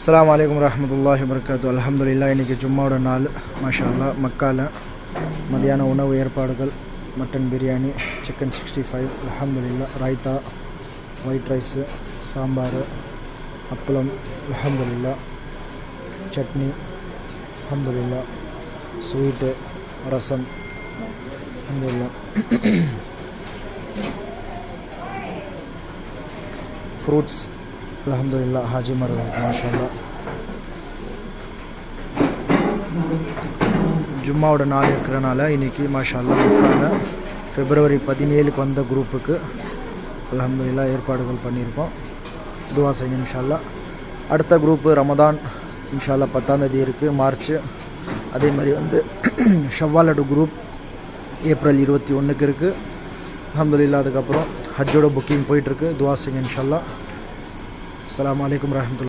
அஸ்ஸலாமு அலைக்கும் வரஹ்மத்துல்லாஹி வபரகாத்துஹு. அல்ஹம்துலில்லாஹ். இன்றைக்கி ஜும்மாவோட நாள். மாஷா அல்லாஹ். மக்கால மதியான உணவு ஏற்பாடுகள், மட்டன் பிரியாணி, சிக்கன் 65, அல்ஹம்துலில்லாஹ். ரைத்தா, ஒயிட் ரைஸு, சாம்பார், அப்பளம், அல்ஹம்துலில்லாஹ். சட்னி, அல்ஹம்துலில்லாஹ். ஸ்வீட்டு, ரசம், அல்ஹம்துலில்லாஹ். ஃப்ரூட்ஸ், அல்ஹம்துலில்லாஹ். ஹாஜி மருது, மாஷா அல்லாஹ். ஜும்மாவோட நாள் இருக்கிறனால இன்றைக்கி மாஷா அல்லாஹ் மக்கால February 17 வந்த குரூப்புக்கு அல்ஹம்துலில்லாஹ் ஏற்பாடுகள் பண்ணியிருக்கோம். துவா செய்யுங்க இன்ஷா அல்லாஹ். அடுத்த குரூப்பு ரமதான் இன்ஷா அல்லாஹ் 10ஆம் தேதி இருக்குது, மார்ச். அதே மாதிரி ஷவ்வாலோட குரூப் ஏப்ரல் 21க்கு இருக்குது, அல்ஹம்துலில்லாஹ். அதுக்கப்புறம் ஹஜ்ஜோட புக்கிங் போயிட்டுருக்கு. துவா செய்யுங்க இன்ஷா அல்லாஹ். அஸ்ஸலாமு அலைக்கும் வரஹ்மத்துல்லாஹி.